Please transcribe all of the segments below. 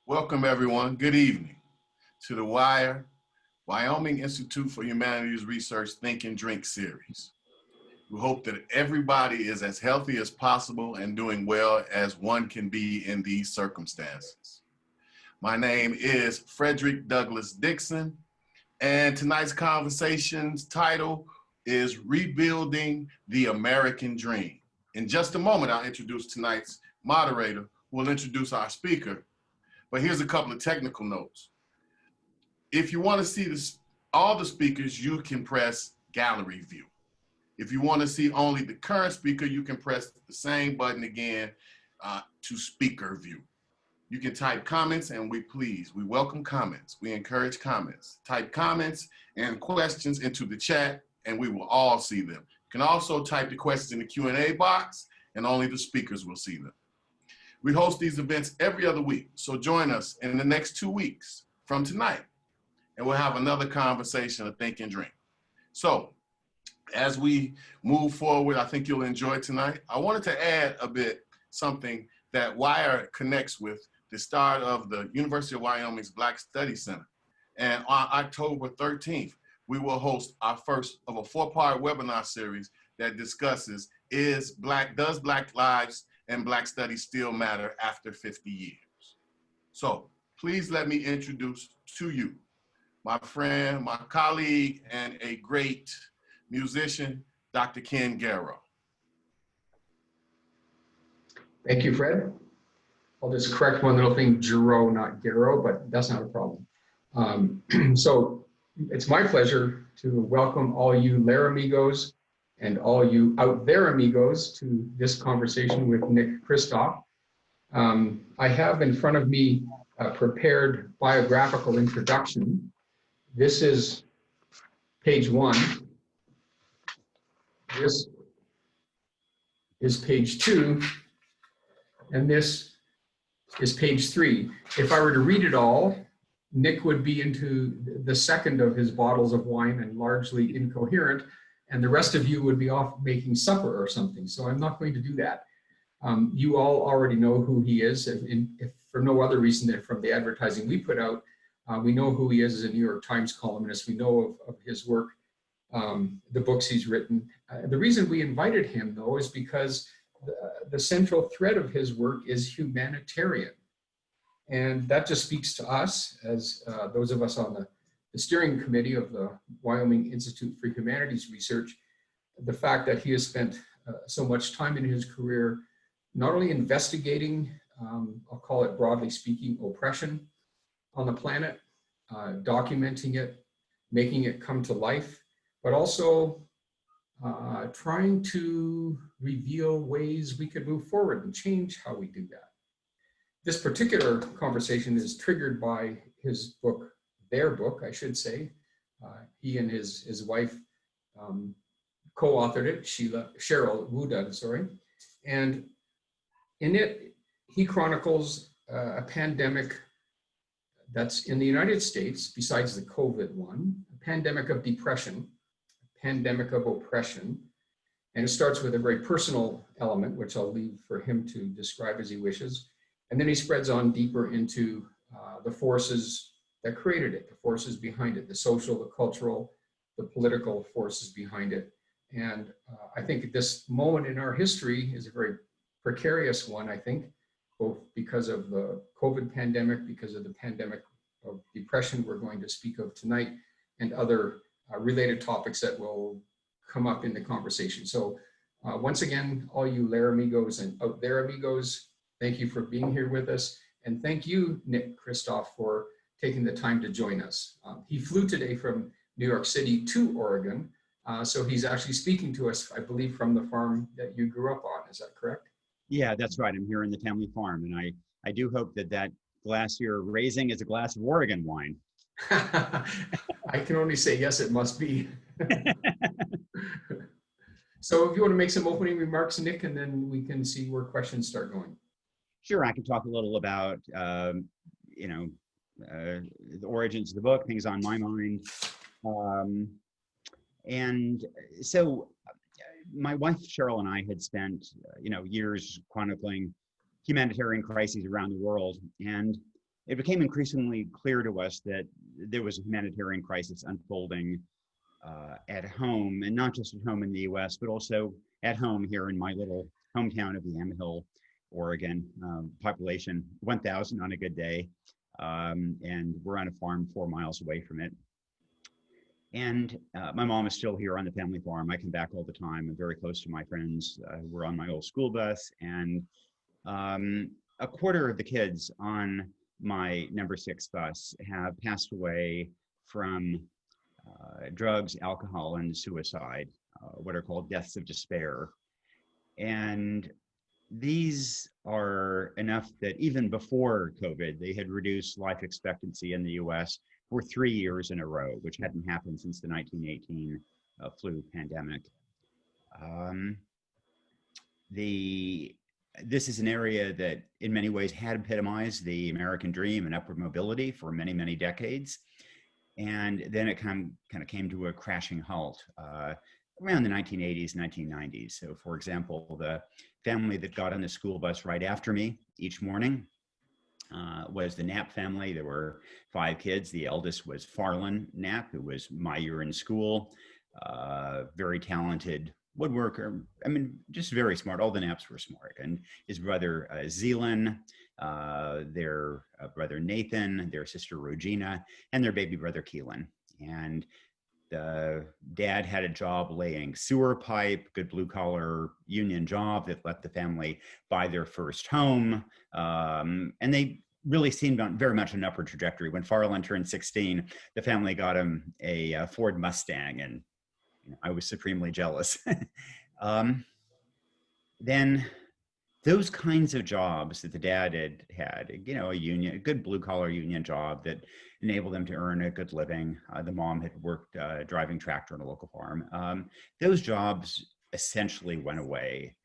Welcome everyone, good evening to the Wyoming Institute for Humanities Research Think and Drink series. We hope that everybody is as healthy as possible and doing well as one can be in these circumstances. My name is Frederick Douglass Dixon, and tonight's conversation's title is Rebuilding the American Dream. In just a moment, I'll introduce tonight's moderator, who will introduce our speaker. But here's a couple of technical notes. If you want to see all the speakers, you can press gallery view. If you want to see only the current speaker, you can press the same button again to speaker view. You can type comments, and we welcome comments. We encourage comments. Type comments and questions into the chat, and we will all see them. You can also type the questions in the Q&A box, and only the speakers will see them. We host these events every other week, so join us in the next 2 weeks from tonight, and we'll have another conversation of Think and Drink. So, as we move forward, I think you'll enjoy tonight. I wanted to add a bit something that WIRE connects with the start of the University of Wyoming's Black Studies Center. And on October 13th, we will host our first of a 4-part webinar series that discusses does Black lives and Black studies still matter after 50 years? So please let me introduce to you my friend, my colleague, and a great musician, Dr. Ken Garrow. Thank you, Fred. I'll just correct one little thing, Garrow, not Garrow, but that's not a problem. So it's my pleasure to welcome all you Laramigos and all you out there amigos to this conversation with Nick Kristof. I have in front of me a prepared biographical introduction. This is page 1. This is page 2, and this is page 3. If I were to read it all, Nick would be into the second of his bottles of wine and largely incoherent, and the rest of you would be off making supper or something. So I'm not going to do that. You all already know who he is, if for no other reason than from the advertising we put out. We know who he is as a New York Times columnist. We know of his work, the books he's written. The reason we invited him, though, is because the central thread of his work is humanitarian. And that just speaks to us as those of us on the steering committee of the Wyoming Institute for Humanities Research, the fact that he has spent so much time in his career not only investigating, I'll call it broadly speaking, oppression on the planet, documenting it, making it come to life, but also trying to reveal ways we could move forward and change how we do that. This particular conversation is triggered by his book, their book, I should say. He and his wife co-authored it, Sheryl WuDunn, sorry. And in it, he chronicles a pandemic that's in the United States, besides the COVID one, a pandemic of depression, a pandemic of oppression. And it starts with a very personal element, which I'll leave for him to describe as he wishes. And then he spreads on deeper into the forces that created it, the forces behind it, the social, the cultural, the political forces behind it. And I think this moment in our history is a very precarious one, I think, both because of the COVID pandemic, because of the pandemic of depression we're going to speak of tonight, and other related topics that will come up in the conversation. So once again, all you Laramigos and out there amigos, thank you for being here with us. And thank you, Nick Kristof, for taking the time to join us. He flew today from New York City to Oregon. So he's actually speaking to us, I believe, from the farm that you grew up on. Is that correct? Yeah, that's right. I'm here in the family farm. And I do hope that glass you're raising is a glass of Oregon wine. I can only say, yes, it must be. So if you want to make some opening remarks, Nick, and then we can see where questions start going. Sure, I can talk a little about, the origins of the book, things on my mind. And so my wife, Sheryl, and I had spent, years chronicling humanitarian crises around the world. And it became increasingly clear to us that there was a humanitarian crisis unfolding at home, and not just at home in the US, but also at home here in my little hometown of Yamhill, Oregon. Population 1,000 on a good day, and we're on a farm 4 miles away from it. And my mom is still here on the family farm. I come back all the time. I'm very close to my friends. We're on my old school bus, and a quarter of the kids on my number 6 bus have passed away from drugs, alcohol, and suicide, what are called deaths of despair. And these are enough that even before COVID, they had reduced life expectancy in the US for 3 years in a row, which hadn't happened since the 1918 flu pandemic. This is an area that in many ways had epitomized the American dream and upward mobility for many, many decades. And then it kind of came to a crashing halt around the 1980s, 1990s. So for example, the family that got on the school bus right after me each morning was the Knapp family. There were 5 kids. The eldest was Farland Knapp, who was my year in school, very talented woodworker. I mean, just very smart. All the Knapps were smart. And his brother Zeelan, their brother Nathan, their sister Regina, and their baby brother Keelan. And the dad had a job laying sewer pipe, good blue collar union job that let the family buy their first home. And they really seemed on very much an upward trajectory. When Farland turned 16, the family got him a Ford Mustang, and I was supremely jealous. Then those kinds of jobs that the dad had, a good blue collar union job that enabled them to earn a good living. The mom had worked driving tractor on a local farm. Those jobs essentially went away.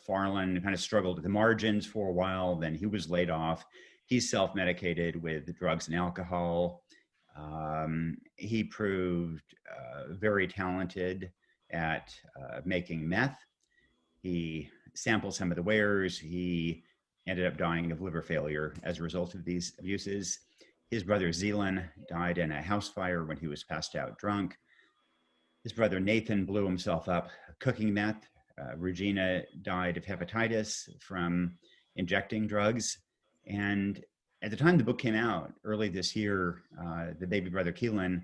Farland kind of struggled at the margins for a while, then he was laid off. He's self-medicated with drugs and alcohol. He proved very talented at making meth. He sampled some of the wares. He ended up dying of liver failure as a result of these abuses. His brother Zeelan died in a house fire when he was passed out drunk. His brother Nathan blew himself up cooking meth. Regina died of hepatitis from injecting drugs. And at the time the book came out early this year, the baby brother Keelan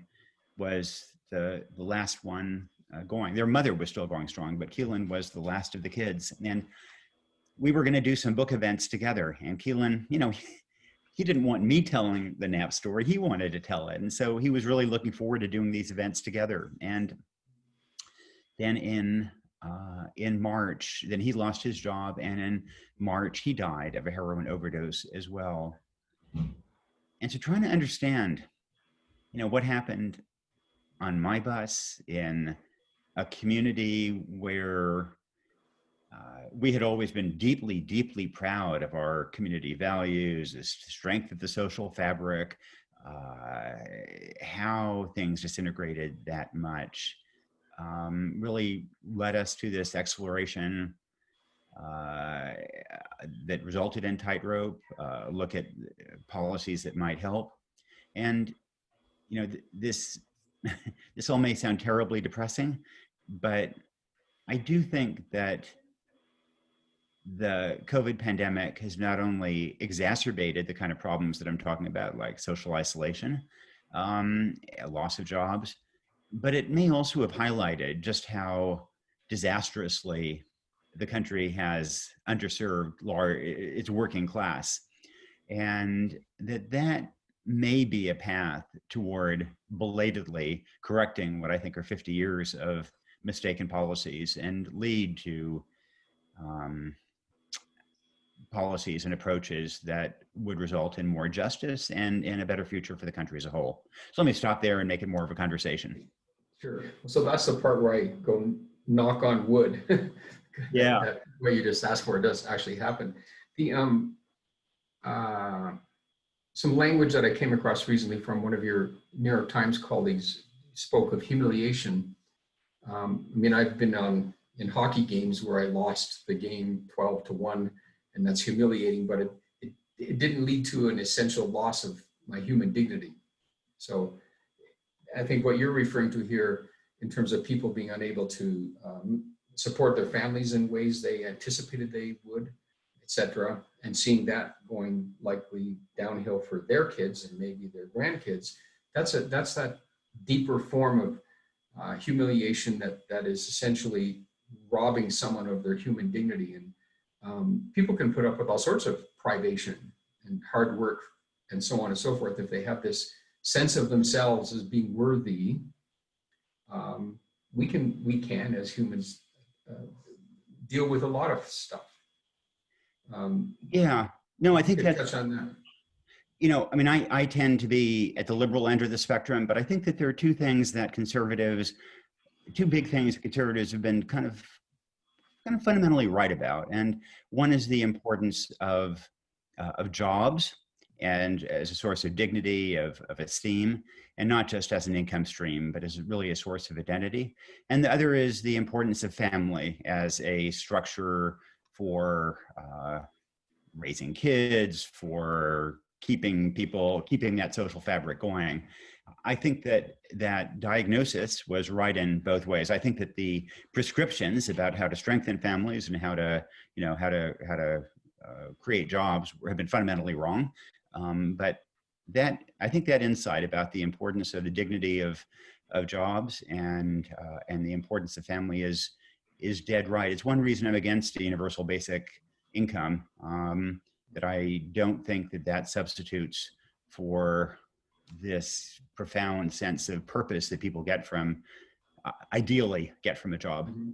was the last one going. Their mother was still going strong, but Keelan was the last of the kids. And we were going to do some book events together. And Keelan, he didn't want me telling the Knapp story. He wanted to tell it. And so he was really looking forward to doing these events together. And then in March, then he lost his job. And in March, he died of a heroin overdose as well. And so trying to understand, what happened on my bus in a community where we had always been deeply, deeply proud of our community values, the strength of the social fabric, how things disintegrated that much, really led us to this exploration that resulted in Tightrope, look at policies that might help. And, this all may sound terribly depressing, but I do think that the COVID pandemic has not only exacerbated the kind of problems that I'm talking about, like social isolation, loss of jobs, but it may also have highlighted just how disastrously the country has underserved its working class, and that may be a path toward belatedly correcting what I think are 50 years of mistaken policies and lead to policies and approaches that would result in more justice and in a better future for the country as a whole. So let me stop there and make it more of a conversation. Sure. So that's the part where I go knock on wood. Yeah. That what you just asked for does actually happen. The some language that I came across recently from one of your New York Times colleagues spoke of humiliation. I've been in hockey games where I lost the game 12-1, and that's humiliating, but it didn't lead to an essential loss of my human dignity. So I think what you're referring to here in terms of people being unable to support their families in ways they anticipated they would, et cetera, and seeing that going likely downhill for their kids and maybe their grandkids, that's that deeper form of humiliation that is essentially robbing someone of their human dignity. And people can put up with all sorts of privation and hard work and so on and so forth if they have this sense of themselves as being worthy. We can as humans deal with a lot of stuff. Yeah, no, I think that that's, touch on that. you know, I mean, I tend to be at the liberal end of the spectrum, but I think that there are two big things that conservatives have been kind of fundamentally right about. And one is the importance of jobs and as a source of dignity, of esteem, and not just as an income stream, but as really a source of identity. And the other is the importance of family as a structure for raising kids, for keeping that social fabric going. I think that diagnosis was right in both ways. I think that the prescriptions about how to strengthen families and how to create jobs have been fundamentally wrong. But I think that insight about the importance of the dignity of jobs and the importance of family is dead right. It's one reason I'm against a universal basic income. That I don't think that substitutes for this profound sense of purpose that people ideally get from a job. Mm-hmm.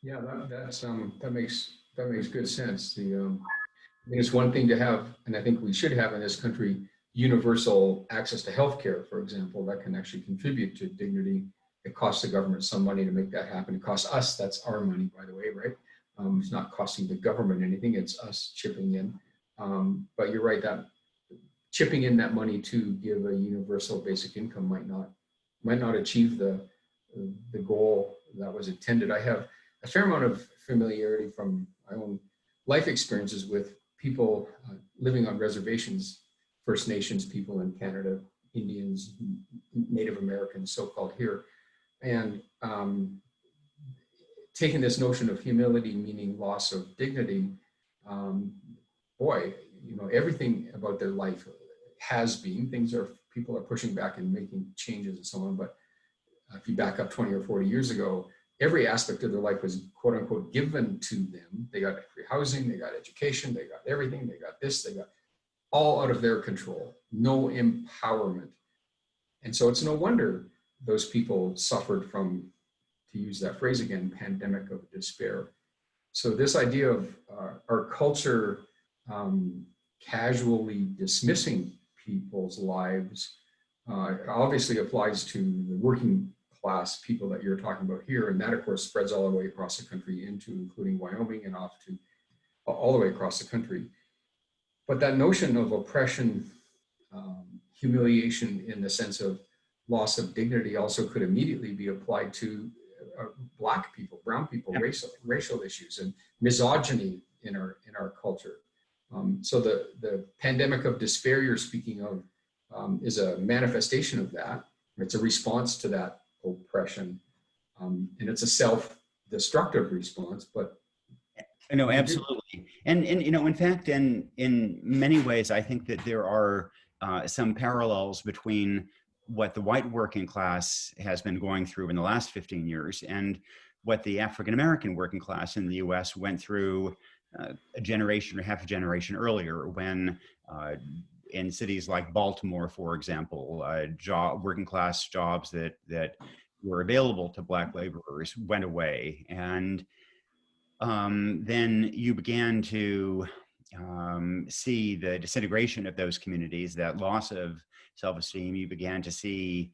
Yeah, that makes good sense. I think it's one thing to have, and I think we should have in this country, universal access to healthcare, for example, that can actually contribute to dignity. It costs the government some money to make that happen. It costs us, that's our money, by the way, right? It's not costing the government anything, it's us chipping in. But you're right, that chipping in that money to give a universal basic income might not achieve the goal that was intended. I have a fair amount of familiarity from my own life experiences with people living on reservations, First Nations people in Canada, Indians, Native Americans, so-called here. And taking this notion of humility, meaning loss of dignity, boy, everything about their life has been, people are pushing back and making changes and so on. But if you back up 20 or 40 years ago, every aspect of their life was quote unquote given to them. They got free housing, they got education, they got everything, they got this, they got all out of their control, no empowerment. And so it's no wonder those people suffered from, to use that phrase again, pandemic of despair. So this idea of our culture casually dismissing people's lives obviously applies to the working class people that you're talking about here. And that, of course, spreads all the way across the country including Wyoming and off to all the way across the country. But that notion of oppression, humiliation in the sense of loss of dignity also could immediately be applied to Black people, brown people, yeah. racial issues and misogyny in our culture. So the pandemic of despair you're speaking of is a manifestation of that. It's a response to that oppression, and it's a self-destructive response. But no, absolutely, and in fact, in many ways, I think that there are some parallels between what the white working class has been going through in the last 15 years and what the African-American working class in the US went through a generation or half a generation earlier, when in cities like Baltimore, for example, working class jobs that were available to Black laborers went away. And then you began to see the disintegration of those communities, that loss of self-esteem. You began to see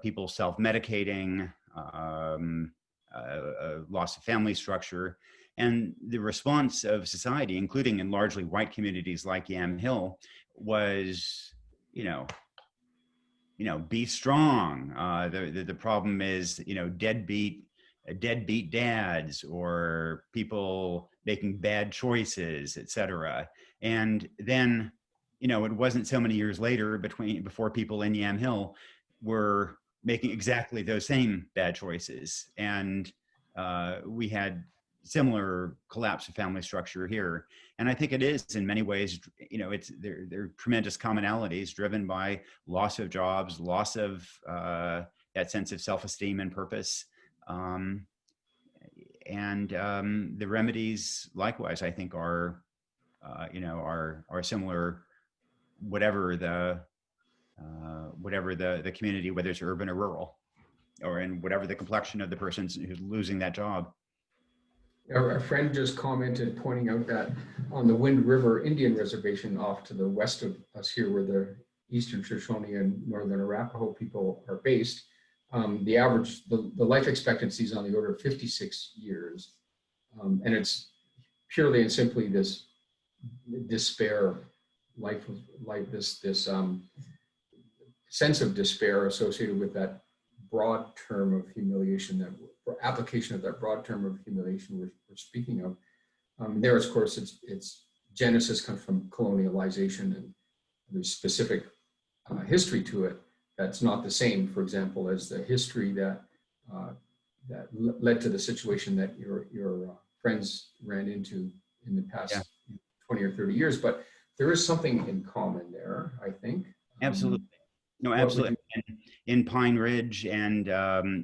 people self-medicating, loss of family structure, and the response of society, including in largely white communities like Yam Hill, was, be strong. The problem is, deadbeat deadbeat dads or people making bad choices, et cetera. And then, it wasn't so many years later before people in Yamhill were making exactly those same bad choices. And we had similar collapse of family structure here. And I think it is in many ways, there are tremendous commonalities driven by loss of jobs, loss of that sense of self-esteem and purpose. The remedies, likewise, I think are similar, whatever the community, whether it's urban or rural, or in whatever the complexion of the person who's losing that job. A friend just commented, pointing out that on the Wind River Indian Reservation off to the west of us here, where the Eastern Shoshone and Northern Arapaho people are based, the life expectancy is on the order of 56 years. And it's purely and simply this despair, this sense of despair associated with that broad term of humiliation, that application of that broad term of humiliation we're speaking of. There, of course, its genesis comes from colonialization, and there's specific history to it that's not the same, for example, as the history that led to the situation that your friends ran into in the past 20 or 30 years. But there is something in common there, I think. Absolutely. No, absolutely. In Pine Ridge and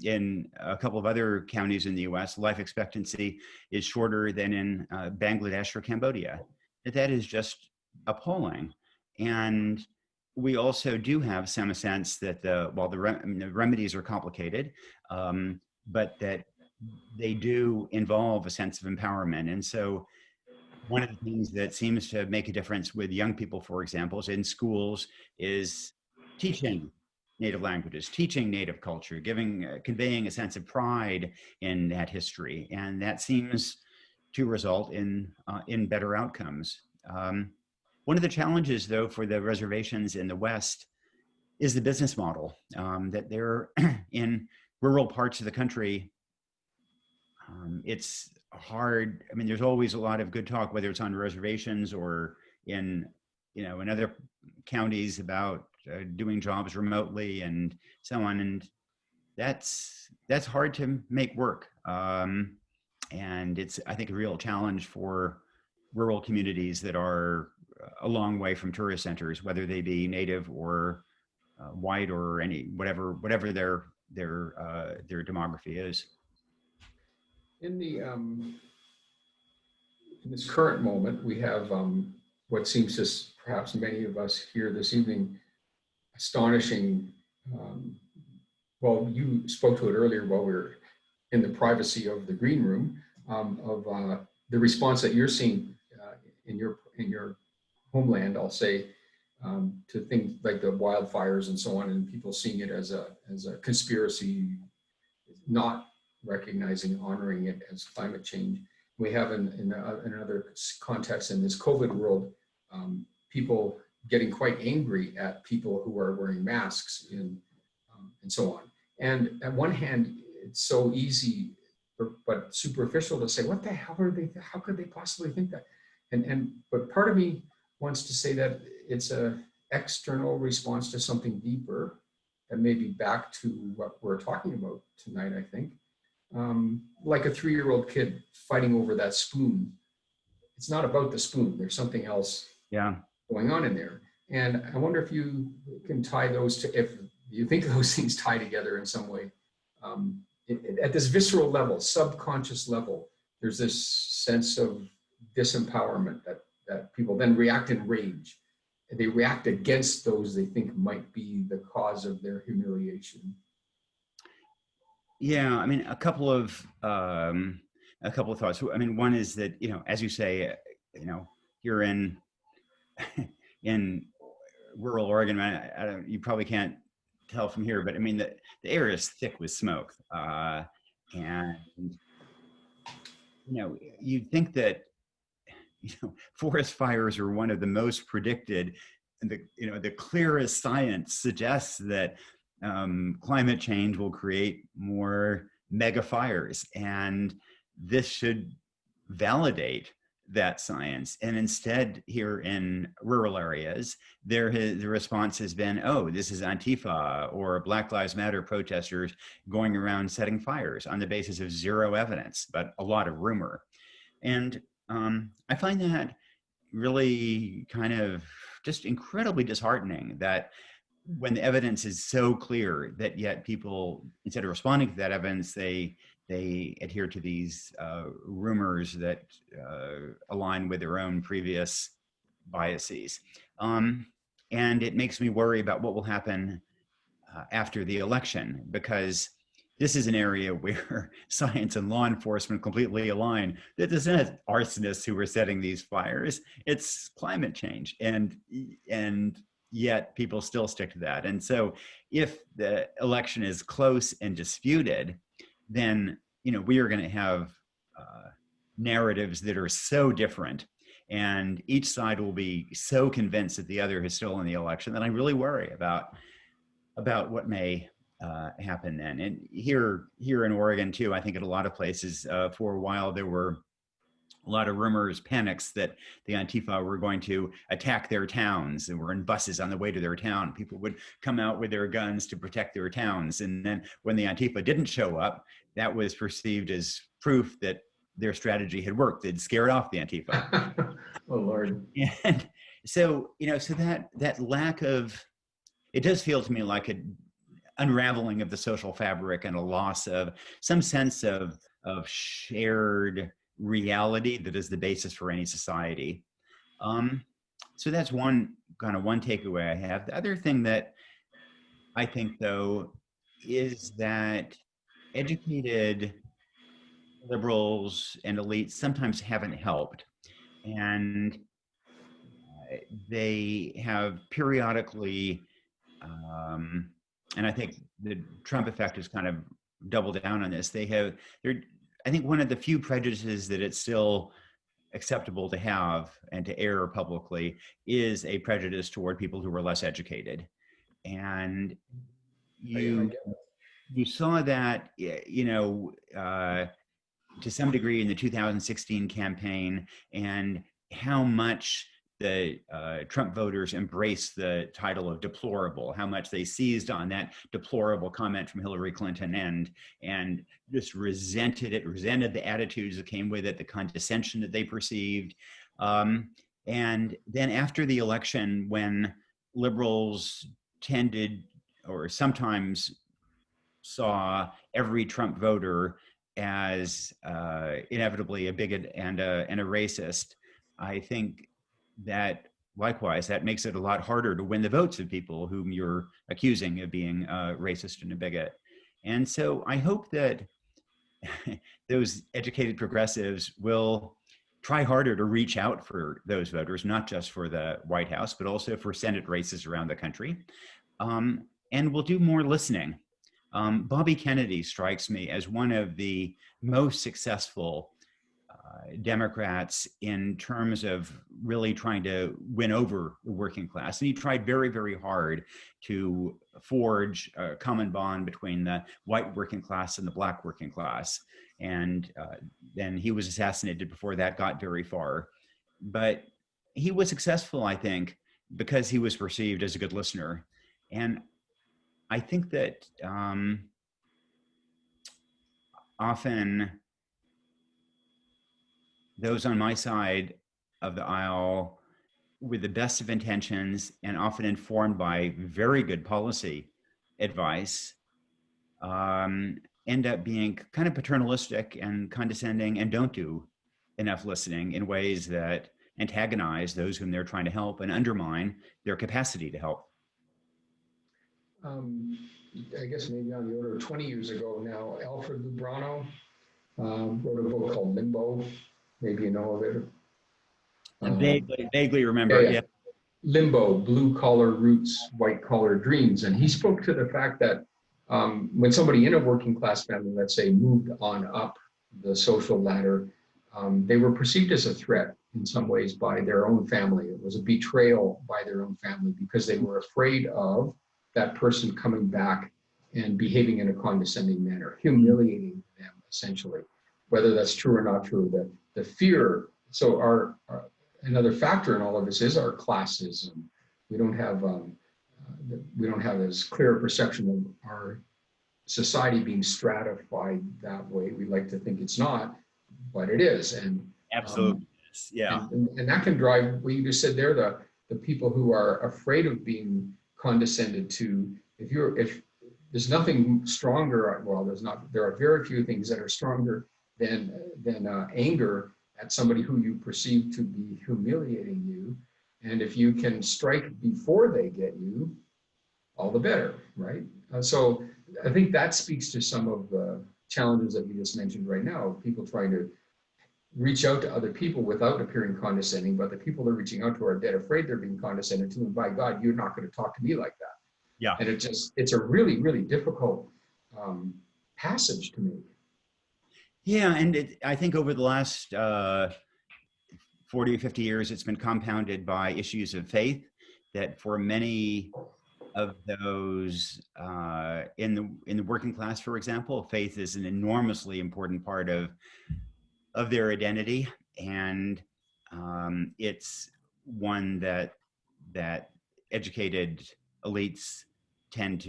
in a couple of other counties in the US, life expectancy is shorter than in Bangladesh or Cambodia. That is just appalling. And we also do have some sense that the remedies are complicated, but that they do involve a sense of empowerment. And so one of the things that seems to make a difference with young people, for example, is in schools is teaching native languages, teaching native culture, conveying a sense of pride in that history. And that seems to result in better outcomes. One of the challenges, though, for the reservations in the West is the business model, that they're in rural parts of the country. It's hard. I mean, there's always a lot of good talk, whether it's on reservations or in other counties, about doing jobs remotely and so on. And that's hard to make work. And it's, I think, a real challenge for rural communities that are a long way from tourist centers, whether they be native or white or whatever their demography is. In this current moment, we have what seems to perhaps many of us here this evening astonishing. Well, you spoke to it earlier while we were in the privacy of the green room, of the response that you're seeing in your homeland, I'll say, to things like the wildfires and so on, and people seeing it as a conspiracy, not recognizing, honoring it as climate change. We have in another context in this COVID world, people getting quite angry at people who are wearing masks and so on. And at one hand, it's so easy but superficial to say, what the hell are they? How could they possibly think that? But part of me wants to say that it's an external response to something deeper, and maybe back to what we're talking about tonight, I think. Like a 3-year-old kid fighting over that spoon. It's not about the spoon. There's something else going on in there. And I wonder if you can tie those to, if you think those things tie together in some way. At this visceral level, subconscious level, there's this sense of disempowerment that people then react in rage. They react against those they think might be the cause of their humiliation. Yeah, I mean, a couple of thoughts. I mean, one is that, as you say, you're in rural Oregon. You probably can't tell from here, but I mean, the air is thick with smoke, and you'd think that forest fires are one of the most predicted, and the clearest science suggests that climate change will create more mega fires. And this should validate that science. And instead, here in rural areas, the response has been, oh, this is Antifa or Black Lives Matter protesters going around setting fires on the basis of zero evidence, but a lot of rumor. And I find that really kind of just incredibly disheartening, that when the evidence is so clear, that yet people, instead of responding to that evidence, they adhere to these rumors that align with their own previous biases. And it makes me worry about what will happen after the election, because this is an area where science and law enforcement completely align. That it's not arsonists who are setting these fires, it's climate change. And yet people still stick to that. And so if the election is close and disputed, then we are going to have narratives that are so different, and each side will be so convinced that the other is still in the election, that I really worry about what may happen then. And here in Oregon too, I think in a lot of places for a while there were a lot of rumors, panics that the Antifa were going to attack their towns, and were in buses on the way to their town. People would come out with their guns to protect their towns. And then when the Antifa didn't show up, that was perceived as proof that their strategy had worked. They'd scared off the Antifa. Oh, Lord. And so, so that lack of, it does feel to me like an unraveling of the social fabric and a loss of some sense of shared reality that is the basis for any society. So that's one takeaway I have. The other thing that I think, though, is that educated liberals and elites sometimes haven't helped. And they have periodically, and I think the Trump effect has kind of doubled down on this. I think one of the few prejudices that it's still acceptable to have and to air publicly is a prejudice toward people who are less educated. And you saw that, to some degree in the 2016 campaign, and how much the Trump voters embraced the title of deplorable, how much they seized on that deplorable comment from Hillary Clinton and just resented the attitudes that came with it, the condescension that they perceived. And then after the election, when liberals tended or sometimes saw every Trump voter as inevitably a bigot and a racist, I think that likewise, that makes it a lot harder to win the votes of people whom you're accusing of being racist and a bigot. And so I hope that those educated progressives will try harder to reach out for those voters, not just for the White House, but also for Senate races around the country. And we'll do more listening. Bobby Kennedy strikes me as one of the most successful Democrats in terms of really trying to win over the working class. And he tried very, very hard to forge a common bond between the white working class and the black working class. And then he was assassinated before that got very far. But he was successful, I think, because he was perceived as a good listener. And I think that often those on my side of the aisle, with the best of intentions and often informed by very good policy advice, end up being kind of paternalistic and condescending and don't do enough listening in ways that antagonize those whom they're trying to help and undermine their capacity to help. I guess maybe on the order of 20 years ago now, Alfred Lubrano wrote a book called Limbo. Maybe you know of it. Vaguely remember, yeah. Limbo, blue collar roots, white collar dreams. And he spoke to the fact that when somebody in a working class family, let's say, moved on up the social ladder, they were perceived as a threat in some ways by their own family. It was a betrayal by their own family because they were afraid of that person coming back and behaving in a condescending manner, humiliating them essentially, whether that's true or not true. The fear. So another factor in all of this is our classism. We don't have as clear a perception of our society being stratified that way. We like to think it's not, but it is. And Absolutely. Yeah. and that can drive what you just said there, the people who are afraid of being condescended to. If there's nothing stronger, well, there are very few things that are stronger than anger at somebody who you perceive to be humiliating you. And if you can strike before they get you, all the better, right? So I think that speaks to some of the challenges that you just mentioned right now, people trying to reach out to other people without appearing condescending, but the people they're reaching out to are dead afraid they're being condescended to, and by God, you're not going to talk to me like that. Yeah. And it's a really, really difficult passage to make. Yeah, and I think over the last 40 or 50 years, it's been compounded by issues of faith that for many of those in the working class, for example, faith is an enormously important part of their identity, and it's one that educated elites tends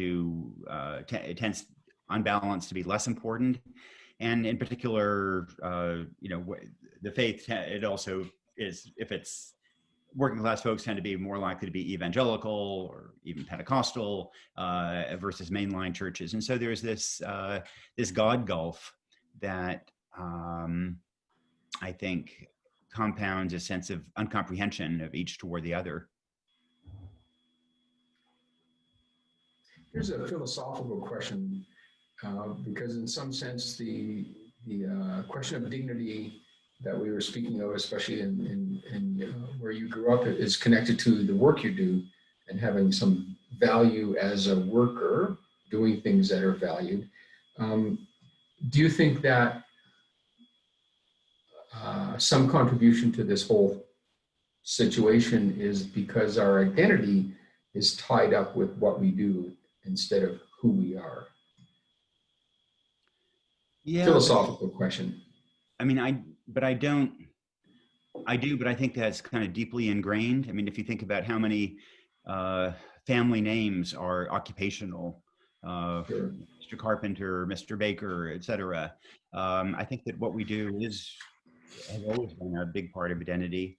on balance to be less important. And in particular, the faith, it also is, if it's working class folks tend to be more likely to be evangelical or even Pentecostal versus mainline churches. And so there's this God gulf that I think compounds a sense of uncomprehension of each toward the other. Here's a philosophical question, because in some sense, the question of dignity that we were speaking of, especially in where you grew up, is connected to the work you do and having some value as a worker, doing things that are valued. Do you think that some contribution to this whole situation is because our identity is tied up with what we do instead of who we are? Yeah. Philosophical question. I mean, I do, but I think that's kind of deeply ingrained. I mean, if you think about how many family names are occupational, Sure. Mr. Carpenter, Mr. Baker, et cetera. I think that what we do has always been a big part of identity.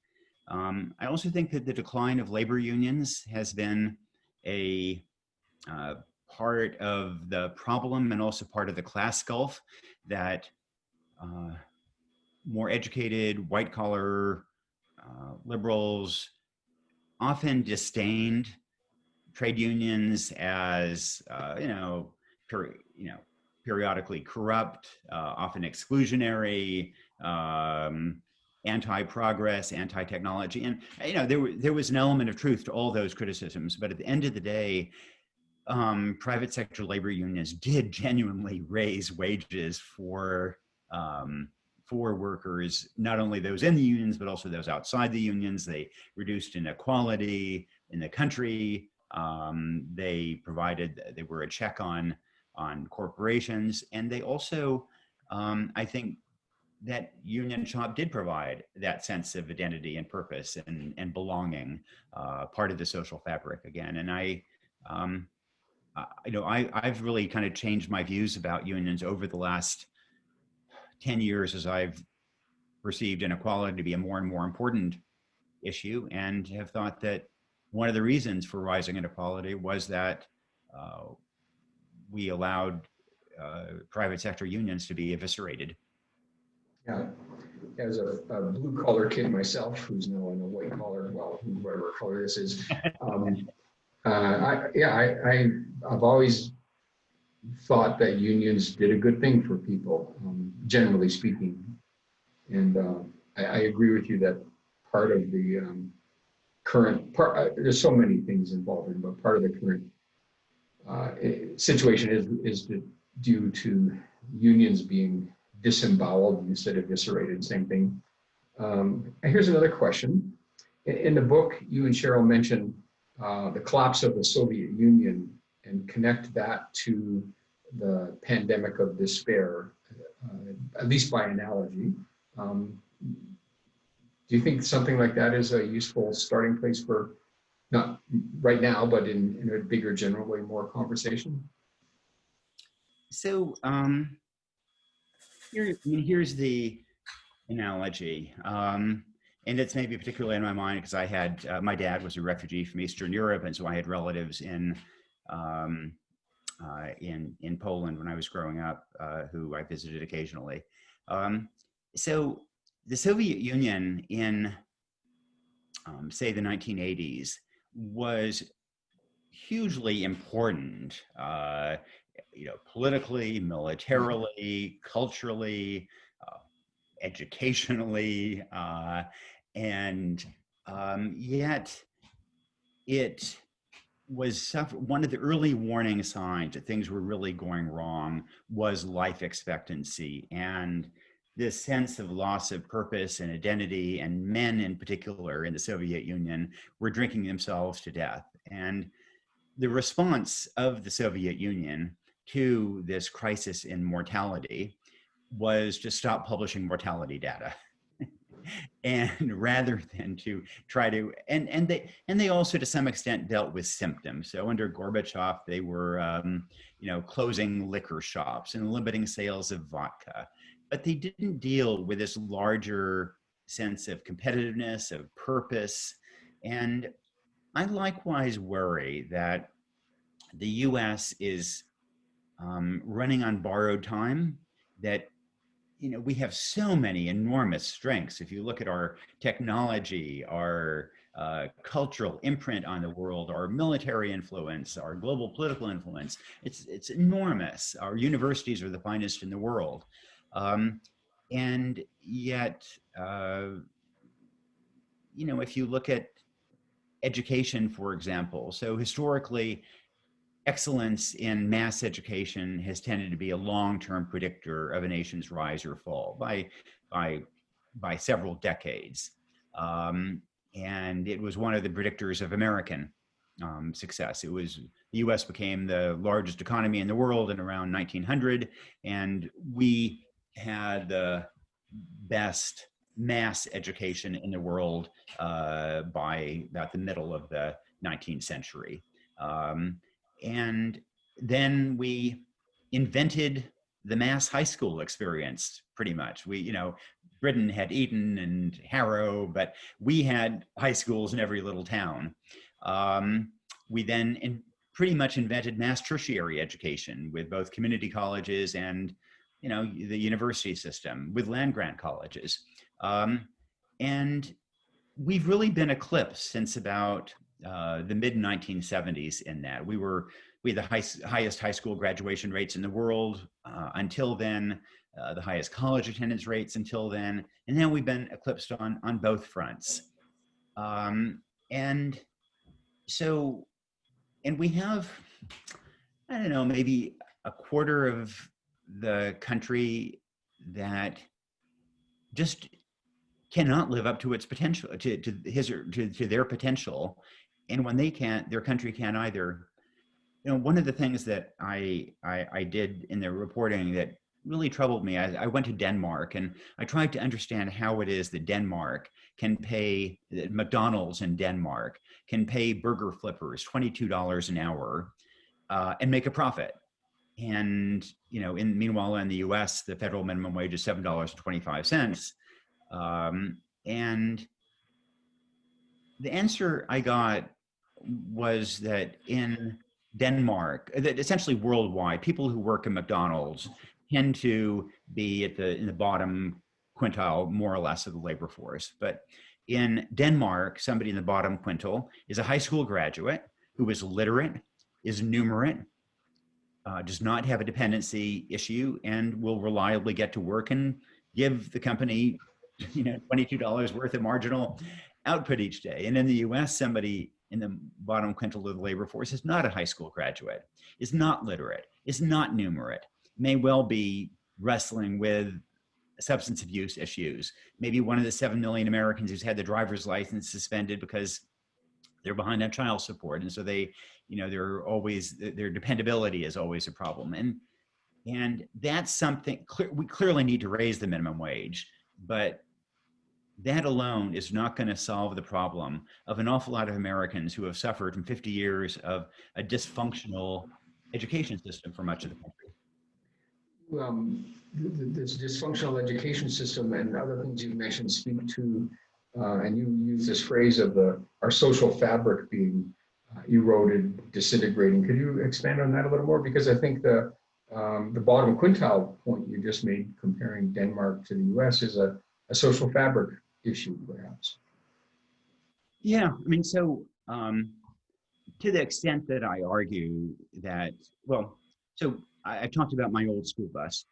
I also think that the decline of labor unions has been a part of the problem and also part of the class gulf that more educated, white-collar liberals often disdained trade unions as, periodically corrupt, often exclusionary, anti-progress, anti-technology. And, there was an element of truth to all those criticisms. But at the end of the day, private sector labor unions did genuinely raise wages for workers, not only those in the unions, but also those outside the unions. They reduced inequality in the country. They were a check on corporations. And they also, I think that union shop did provide that sense of identity and purpose and belonging, part of the social fabric again. And I've really kind of changed my views about unions over the last 10 years as I've perceived inequality to be a more and more important issue, and have thought that one of the reasons for rising inequality was that we allowed private sector unions to be eviscerated. Yeah, as a blue-collar kid myself, who's now in a white-collar, well, whatever color this is, I've always thought that unions did a good thing for people, generally speaking. And I agree with you that part of the current there's so many things involved in, but part of the current situation is due to unions being disemboweled instead of eviscerated, same thing. And here's another question. In the book, you and Sheryl mentioned the collapse of the Soviet Union connect that to the pandemic of despair, at least by analogy. Do you think something like that is a useful starting place for, not right now, but in a bigger general way, more conversation? So here's the analogy. And it's maybe particularly in my mind because I had, my dad was a refugee from Eastern Europe, and so I had relatives in Poland when I was growing up, who I visited occasionally. So the Soviet Union in, say, the 1980s was hugely important, politically, militarily, culturally, educationally, and yet it was one of the early warning signs that things were really going wrong was life expectancy and this sense of loss of purpose and identity, and men in particular in the Soviet Union were drinking themselves to death. And the response of the Soviet Union to this crisis in mortality was to stop publishing mortality data. And rather than to try to, and they also to some extent dealt with symptoms. So under Gorbachev, they were closing liquor shops and limiting sales of vodka, but they didn't deal with this larger sense of competitiveness, of purpose. And I likewise worry that the US is running on borrowed time, that we have so many enormous strengths. If you look at our technology, our cultural imprint on the world, our military influence, our global political influence, it's enormous. Our universities are the finest in the world. And yet, if you look at education, for example, so historically, excellence in mass education has tended to be a long-term predictor of a nation's rise or fall by several decades. And it was one of the predictors of American success. It was, the US became the largest economy in the world in around 1900, and we had the best mass education in the world by about the middle of the 19th century. And then we invented the mass high school experience, pretty much. Britain had Eton and Harrow, but we had high schools in every little town. We then pretty much invented mass tertiary education with both community colleges and the university system with land-grant colleges. And we've really been eclipsed since about the mid-1970s in that. We had the highest high school graduation rates in the world until then, the highest college attendance rates until then, and then we've been eclipsed on both fronts. And we have, I don't know, maybe a quarter of the country that just cannot live up to its potential, to their potential. And when they can't, their country can't either. One of the things that I did in the reporting that really troubled me, I went to Denmark and I tried to understand how it is that McDonald's in Denmark can pay burger flippers $22 an hour and make a profit. And, meanwhile, in the US, the federal minimum wage is $7.25. And the answer I got was that in Denmark, that essentially worldwide, people who work in McDonald's tend to be in the bottom quintile, more or less, of the labor force. But in Denmark, somebody in the bottom quintile is a high school graduate who is literate, is numerate, does not have a dependency issue, and will reliably get to work and give the company $22 worth of marginal output each day. And in the US, somebody in the bottom quintile of the labor force is not a high school graduate, is not literate, is not numerate, may well be wrestling with substance abuse issues, maybe one of the 7 million Americans who's had the driver's license suspended because they're behind on child support. And so they, they're always, their dependability is always a problem. And that's something, we clearly need to raise the minimum wage, but that alone is not going to solve the problem of an awful lot of Americans who have suffered from 50 years of a dysfunctional education system for much of the country. This dysfunctional education system and other things you mentioned speak to, and you use this phrase of our social fabric being eroded, disintegrating. Could you expand on that a little more? Because I think the bottom quintile point you just made, comparing Denmark to the US, is a social fabric issue, perhaps. Yeah, I mean, so to the extent that I argue that, well, so I talked about my old school bus.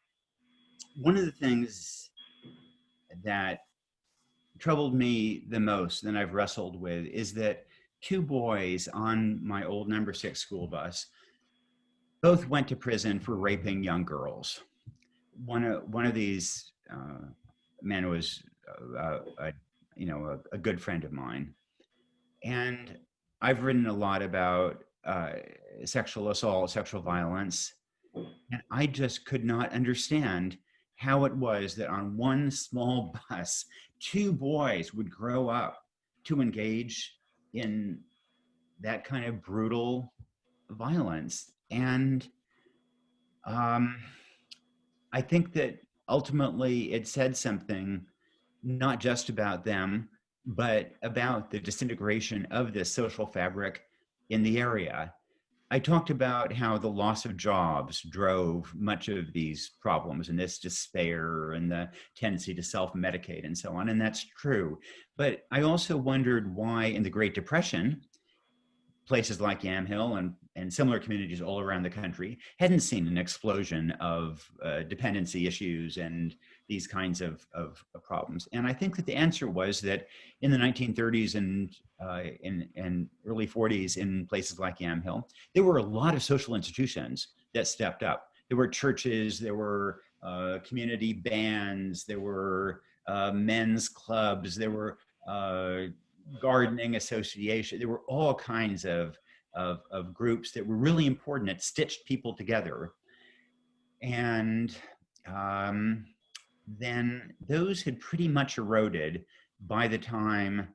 One of the things that troubled me the most and I've wrestled with is that two boys on my old number 6 school bus both went to prison for raping young girls. One of these men was a good friend of mine, and I've written a lot about sexual assault, sexual violence, and I just could not understand how it was that on one small bus, two boys would grow up to engage in that kind of brutal violence. And I think that ultimately it said something not just about them, but about the disintegration of this social fabric in the area. I talked about how the loss of jobs drove much of these problems and this despair and the tendency to self-medicate and so on, and that's true. But I also wondered why in the Great Depression, places like Yamhill and similar communities all around the country hadn't seen an explosion of dependency issues and these kinds of problems. And I think that the answer was that in the 1930s and early 40s in places like Yamhill, there were a lot of social institutions that stepped up. There were churches, there were community bands, there were men's clubs, there were gardening association. There were all kinds of groups that were really important that stitched people together. And then those had pretty much eroded by the time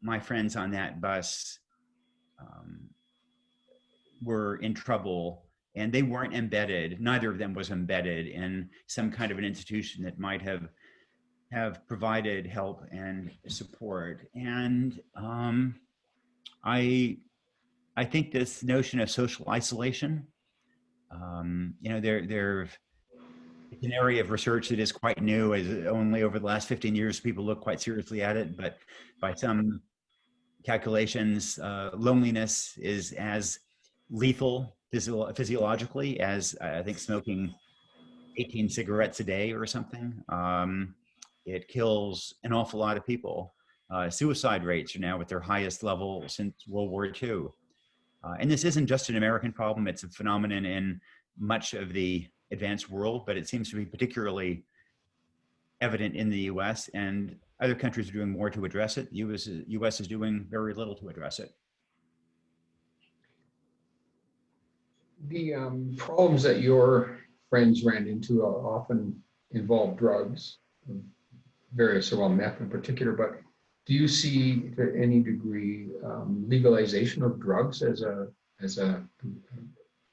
my friends on that bus were in trouble, and they weren't embedded. Neither of them was embedded in some kind of an institution that might have provided help and support. And I think this notion of social isolation, it's an area of research that is quite new, as only over the last 15 years people look quite seriously at it, but by some calculations, loneliness is as lethal physiologically as I think smoking 18 cigarettes a day or something. It kills an awful lot of people. Suicide rates are now at their highest level since World War II. And this isn't just an American problem, it's a phenomenon in much of the advanced world, but it seems to be particularly evident in the US, and other countries are doing more to address it. The US is doing very little to address it. The problems that your friends ran into often involve drugs, various, well, meth in particular, but do you see to any degree legalization of drugs as a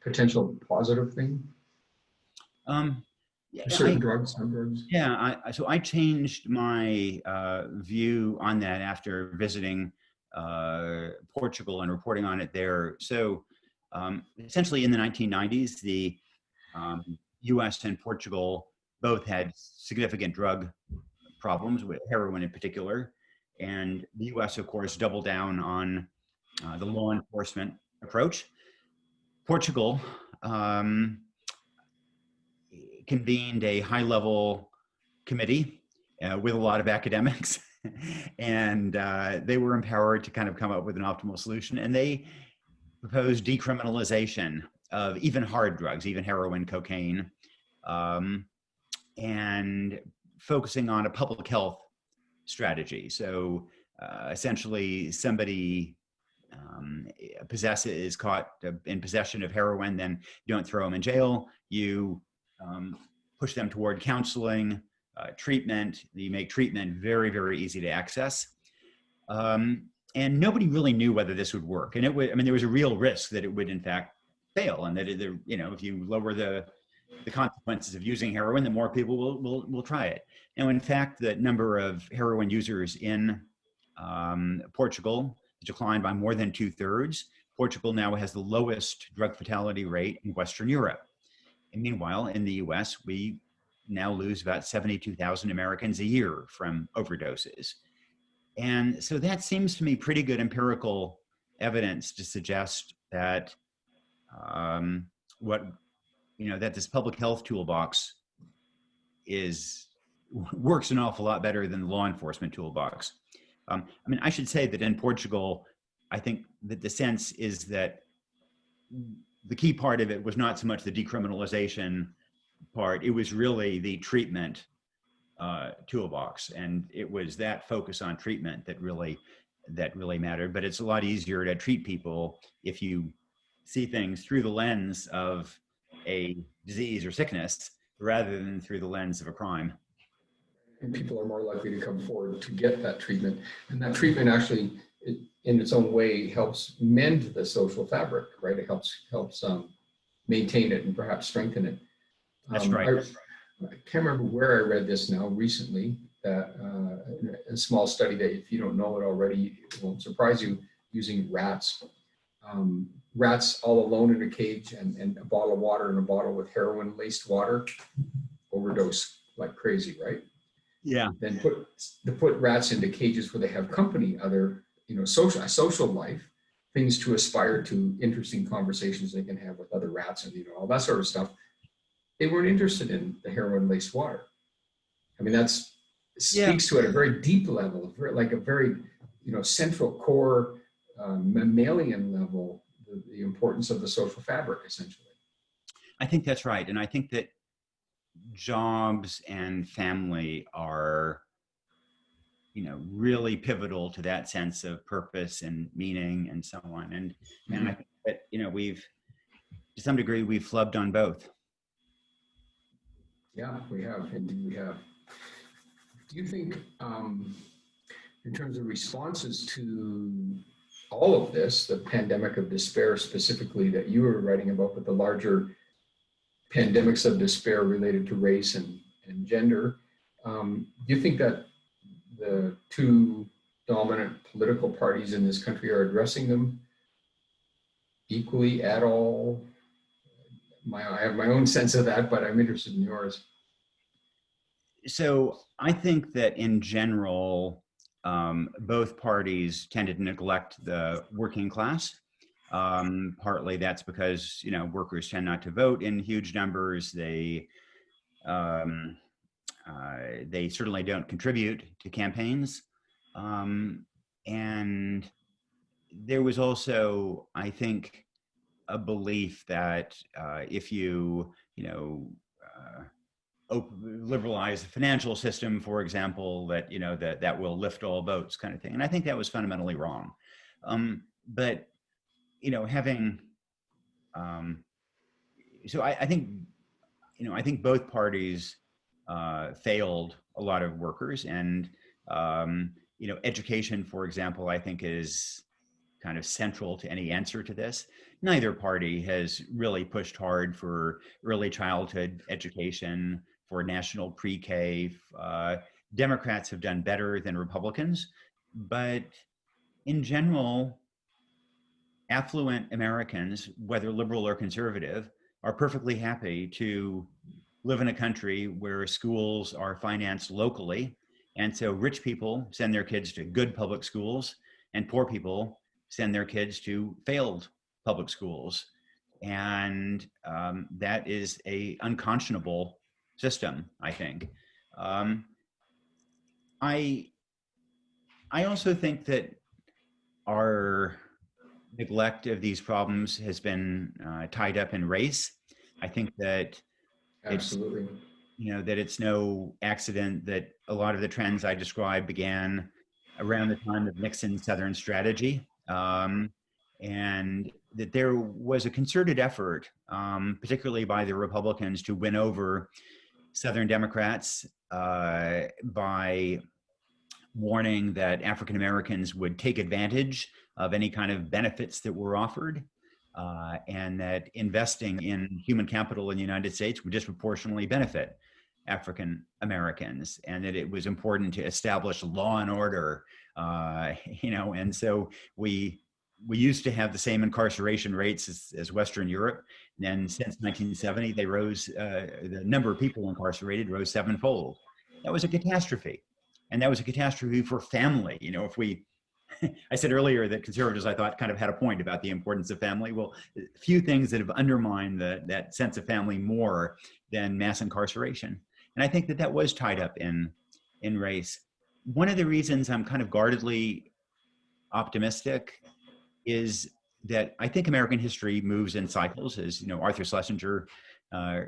potential positive thing? Certain drugs, some drugs. Yeah, so I changed my view on that after visiting Portugal and reporting on it there. So essentially in the 1990s, the US and Portugal both had significant drug problems, with heroin in particular. And the US, of course, doubled down on the law enforcement approach. Portugal convened a high-level committee with a lot of academics, and they were empowered to kind of come up with an optimal solution. And they proposed decriminalization of even hard drugs, even heroin, cocaine, and focusing on a public health strategy. So essentially somebody is caught in possession of heroin, then you don't throw them in jail. You push them toward counseling, treatment. You make treatment very, very easy to access. And nobody really knew whether this would work. And it would, I mean, there was a real risk that it would in fact fail, and that if you lower the consequences of using heroin, the more people will try it. Now, in fact, the number of heroin users in Portugal declined by more than 2/3. Portugal now has the lowest drug fatality rate in Western Europe. And meanwhile, in the US, we now lose about 72,000 Americans a year from overdoses. And so that seems to me pretty good empirical evidence to suggest that that this public health toolbox works an awful lot better than the law enforcement toolbox. I mean, I should say that in Portugal, I think that the sense is that the key part of it was not so much the decriminalization part, it was really the treatment toolbox. And it was that focus on treatment that really mattered. But it's a lot easier to treat people if you see things through the lens of a disease or sickness rather than through the lens of a crime. And people are more likely to come forward to get that treatment. And that treatment actually, in its own way, helps mend the social fabric, right? It helps maintain it and perhaps strengthen it. That's right. I can't remember where I read this now recently, that a small study that if you don't know it already, it won't surprise you, using rats. Rats all alone in a cage and a bottle of water and a bottle with heroin laced water, overdose like crazy, right? Yeah. Then put rats into cages where they have company, other, social life, things to aspire to, interesting conversations they can have with other rats and, all that sort of stuff. They weren't interested in the heroin laced water. I mean, speaks to at a very deep level, like a very, central core mammalian level, the importance of the social fabric, essentially. I think that's right. And I think that jobs and family are, really pivotal to that sense of purpose and meaning and so on. And I think that, to some degree, we've flubbed on both. Yeah, we have. Indeed, we have. Do you think, in terms of responses to all of this, the pandemic of despair specifically that you were writing about, but the larger pandemics of despair related to race and gender, do you think that the two dominant political parties in this country are addressing them equally at all? I have my own sense of that, but I'm interested in yours. So I think that in general, both parties tended to neglect the working class. Partly that's because, workers tend not to vote in huge numbers. They certainly don't contribute to campaigns. And there was also, I think, a belief that if you, liberalize the financial system, for example, that that will lift all boats, kind of thing. And I think that was fundamentally wrong. But having so I think I think both parties failed a lot of workers, and education, for example, I think is kind of central to any answer to this. Neither party has really pushed hard for early childhood education, for national pre-K. Democrats have done better than Republicans, but in general, affluent Americans, whether liberal or conservative, are perfectly happy to live in a country where schools are financed locally. And so rich people send their kids to good public schools, and poor people send their kids to failed public schools. And that is a unconscionable system, I think. I also think that our neglect of these problems has been tied up in race. I think that Absolutely. That it's no accident that a lot of the trends I described began around the time of Nixon's Southern strategy. and that there was a concerted effort, particularly by the Republicans, to win over Southern Democrats by warning that African Americans would take advantage of any kind of benefits that were offered, and that investing in human capital in the United States would disproportionately benefit African Americans, and that it was important to establish law and order, and so we used to have the same incarceration rates as Western Europe. And then since 1970, they rose, the number of people incarcerated rose sevenfold. That was a catastrophe. And that was a catastrophe for family. If we, I said earlier that conservatives, I thought, kind of had a point about the importance of family. Well, few things that have undermined that sense of family more than mass incarceration. And I think that was tied up in race. One of the reasons I'm kind of guardedly optimistic is that I think American history moves in cycles, as Arthur Schlesinger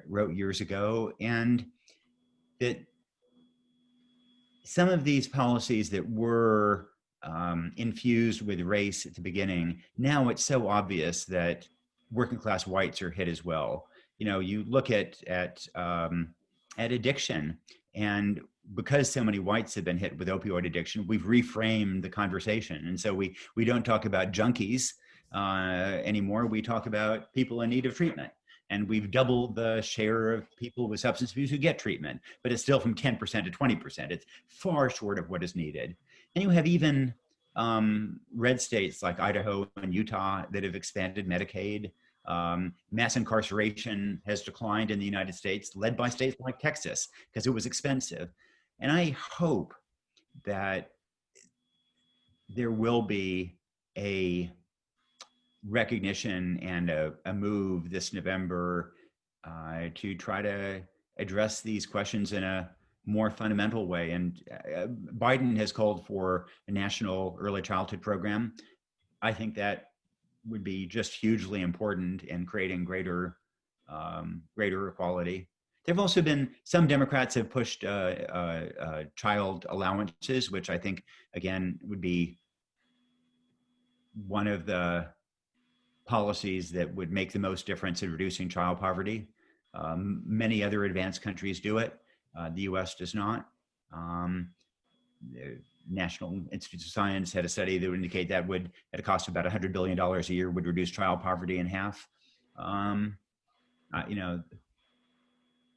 wrote years ago, and that some of these policies that were infused with race at the beginning, now it's so obvious that working class whites are hit as well. You look at addiction, and because so many whites have been hit with opioid addiction, we've reframed the conversation. And so we don't talk about junkies anymore. We talk about people in need of treatment. And we've doubled the share of people with substance abuse who get treatment, but it's still from 10% to 20%. It's far short of what is needed. And you have even red states like Idaho and Utah that have expanded Medicaid. Mass incarceration has declined in the United States, led by states like Texas, because it was expensive. And I hope that there will be a recognition and a move this November to try to address these questions in a more fundamental way. And Biden has called for a national early childhood program. I think that would be just hugely important in creating greater equality. There have also been some Democrats have pushed child allowances, which I think, again, would be one of the policies that would make the most difference in reducing child poverty. Many other advanced countries do it. The US does not. The National Institute of Science had a study that would indicate that would, at a cost of about $100 billion a year, would reduce child poverty in half.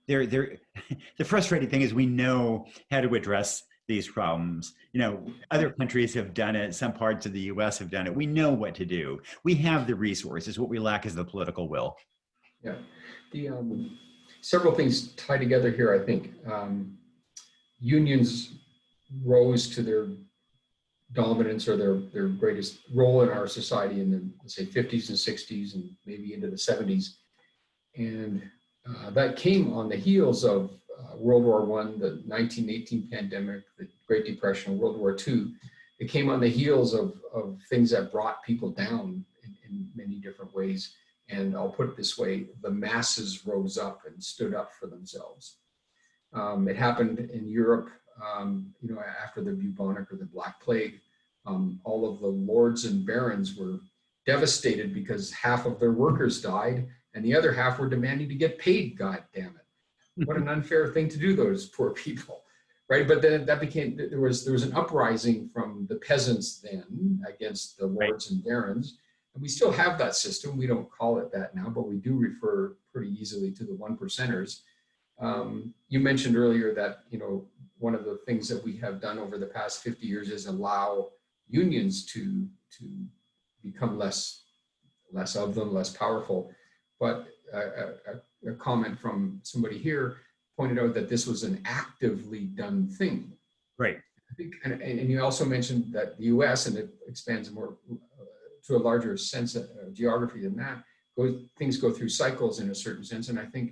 The frustrating thing is we know how to address these problems. Other countries have done it. Some parts of the US have done it. We know what to do. We have the resources. What we lack is the political will. Yeah. Several things tie together here, I think. Unions rose to their dominance or their greatest role in our society in the, let's say, 50s and 60s and maybe into the 70s. And that came on the heels of World War I, the 1918 pandemic, the Great Depression, World War II. It came on the heels of things that brought people down in many different ways. And I'll put it this way, the masses rose up and stood up for themselves. It happened in Europe, after the bubonic or the Black Plague. All of the lords and barons were devastated because half of their workers died and the other half were demanding to get paid, God damn it. What an unfair thing to do, those poor people, right? But then that became, there was an uprising from the peasants then against the lords and barons. And we still have that system. We don't call it that now, but we do refer pretty easily to the one percenters. You mentioned earlier that, one of the things that we have done over the past 50 years is allow unions to become less of them, less powerful. But a comment from somebody here pointed out that this was an actively done thing. Right. I think, and you also mentioned that the US, and it expands more to a larger sense of geography than that, things go through cycles in a certain sense. And I think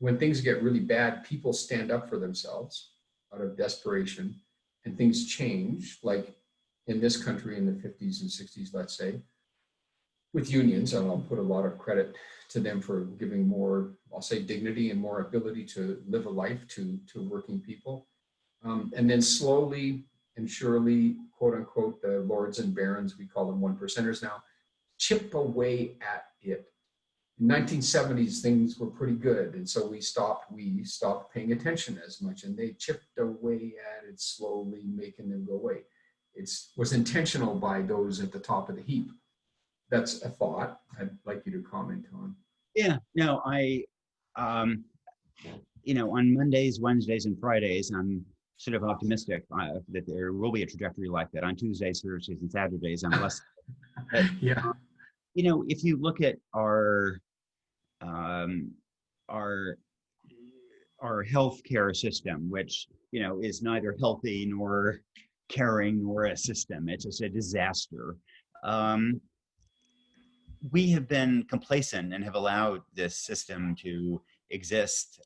when things get really bad, people stand up for themselves out of desperation and things change, like in this country in the 50s and 60s, let's say, with unions, and I'll put a lot of credit to them for giving more, I'll say, dignity and more ability to live a life to working people. And then slowly and surely, quote unquote, the lords and barons, we call them one percenters now, chip away at it. In 1970s, things were pretty good, and so we stopped paying attention as much, and they chipped away at it slowly, making them go away. It was intentional by those at the top of the heap. That's a thought I'd like you to comment on. Yeah, no, on Mondays, Wednesdays, and Fridays, I'm sort of optimistic that there will be a trajectory like that. On Tuesdays, Thursdays, and Saturdays, I'm less. But, Yeah. If you look at our healthcare system, which is neither healthy nor caring nor a system, it's just a disaster. We have been complacent and have allowed this system to exist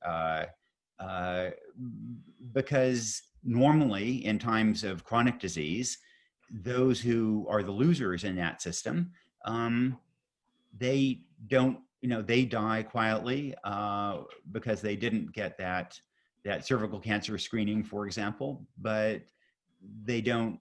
because normally in times of chronic disease, those who are the losers in that system, they don't, they die quietly because they didn't get that cervical cancer screening, for example, but they don't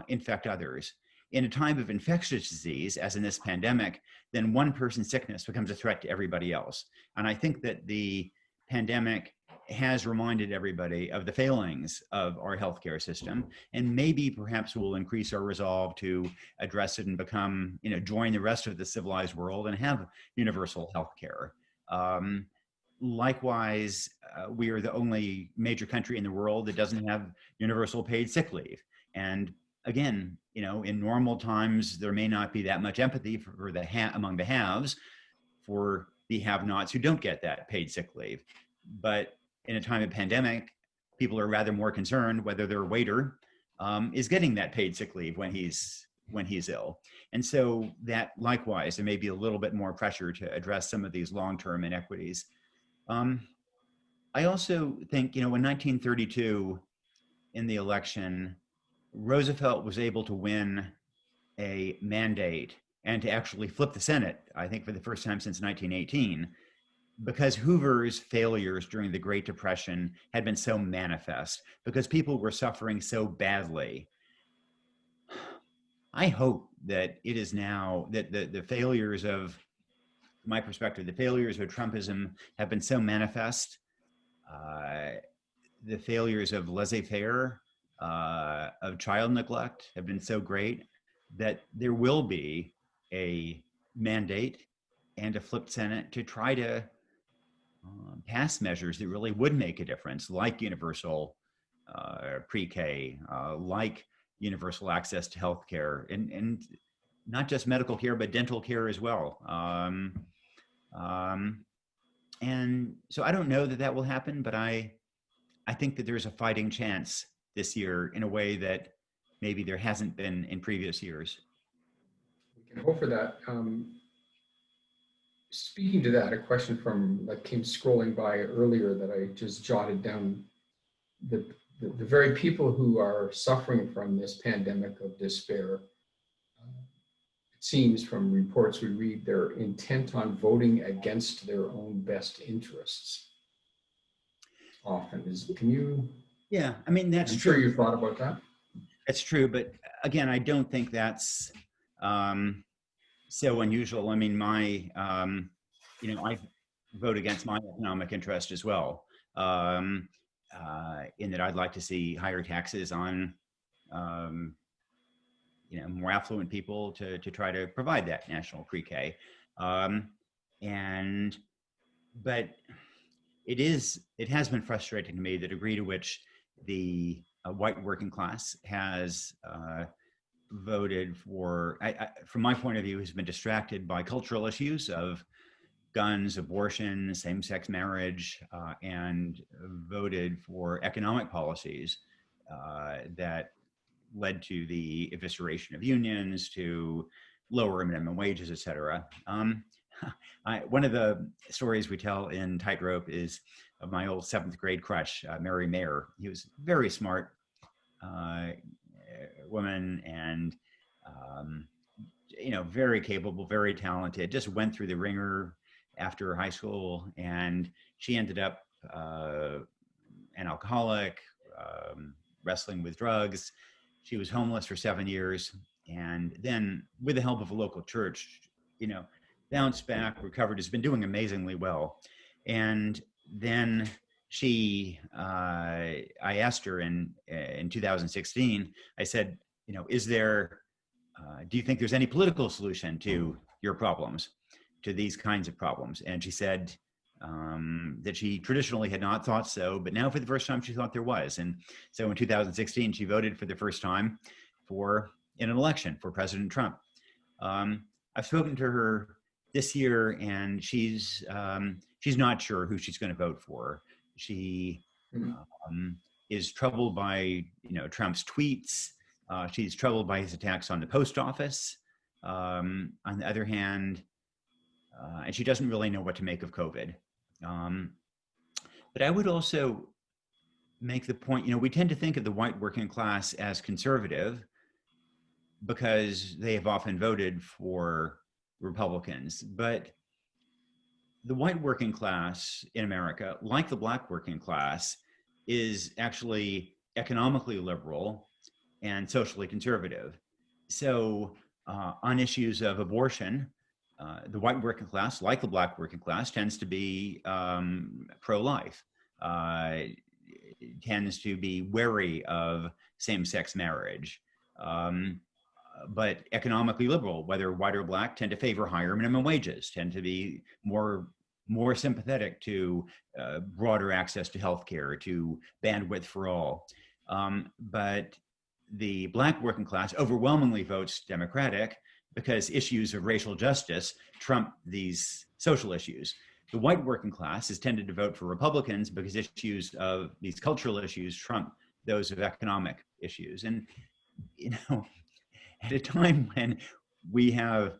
infect others. In a time of infectious disease, as in this pandemic, then one person's sickness becomes a threat to everybody else. And I think that the pandemic has reminded everybody of the failings of our healthcare system, and maybe perhaps will increase our resolve to address it and become, join the rest of the civilized world and have universal healthcare. Likewise, we are the only major country in the world that doesn't have universal paid sick leave. And again, in normal times, there may not be that much empathy for among the haves for the have-nots who don't get that paid sick leave. But in a time of pandemic, people are rather more concerned whether their waiter is getting that paid sick leave when he's ill. And so that likewise, there may be a little bit more pressure to address some of these long-term inequities. I also think, in 1932, in the election, Roosevelt was able to win a mandate and to actually flip the Senate, I think for the first time since 1918, because Hoover's failures during the Great Depression had been so manifest, because people were suffering so badly. I hope that it is now that the failures of, from my perspective, the failures of Trumpism have been so manifest, the failures of laissez-faire, of child neglect have been so great that there will be a mandate and a flipped Senate to try to pass measures that really would make a difference, like universal pre-K, like universal access to healthcare, and not just medical care, but dental care as well. And so I don't know that will happen, but I think that there's a fighting chance this year in a way that maybe there hasn't been in previous years. We can hope for that. Speaking to that, a question that came scrolling by earlier that I just jotted down. The very people who are suffering from this pandemic of despair, it seems from reports we read, they're intent on voting against their own best interests. Often can you? Yeah, I mean, that's I'm true. sure you thought about that. That's true, but again, I don't think that's so unusual. I mean, I vote against my economic interest as well, in that I'd like to see higher taxes on, more affluent people to try to provide that national pre-K. But it has been frustrating to me the degree to which the white working class has voted for, from my point of view, has been distracted by cultural issues of guns, abortion, same-sex marriage, and voted for economic policies that led to the evisceration of unions, to lower minimum wages, et cetera. One of the stories we tell in Tightrope is of my old 7th grade crush, Mary Mayer. He was a very smart woman and, very capable, very talented, just went through the ringer after high school, and she ended up an alcoholic, wrestling with drugs. She was homeless for 7 years. And then with the help of a local church, bounced back, recovered, has been doing amazingly well. And then I asked her in 2016, I said, do you think there's any political solution to your problems, to these kinds of problems? And she said that she traditionally had not thought so, but now for the first time she thought there was. And so in 2016, she voted for the first time in an election for President Trump. I've spoken to her this year, and she's not sure who she's going to vote for. She is troubled by Trump's tweets. She's troubled by his attacks on the post office. On the other hand, and she doesn't really know what to make of COVID. But I would also make the point, we tend to think of the white working class as conservative because they have often voted for Republicans. But the white working class in America, like the black working class, is actually economically liberal and socially conservative. So on issues of abortion, the white working class, like the black working class, tends to be pro-life, tends to be wary of same-sex marriage, but economically liberal, whether white or black, tend to favor higher minimum wages, tend to be more sympathetic to broader access to healthcare, to bandwidth for all. But the black working class overwhelmingly votes Democratic because issues of racial justice trump these social issues. The white working class has tended to vote for Republicans because issues of these cultural issues trump those of economic issues. And, at a time when we have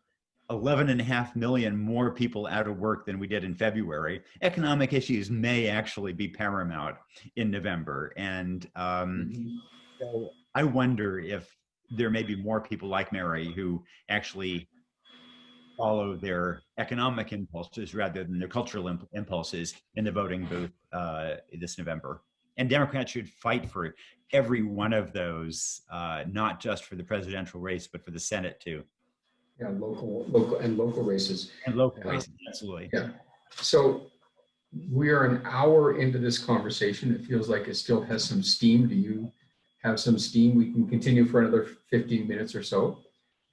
11.5 million more people out of work than we did in February, economic issues may actually be paramount in November. And so I wonder if there may be more people like Mary who actually follow their economic impulses rather than their cultural impulses in the voting booth this November. And Democrats should fight for every one of those, not just for the presidential race, but for the Senate too. Yeah, local races. And local races, absolutely. Yeah. So we are an hour into this conversation. It feels like it still has some steam. Do you have some steam? We can continue for another 15 minutes or so,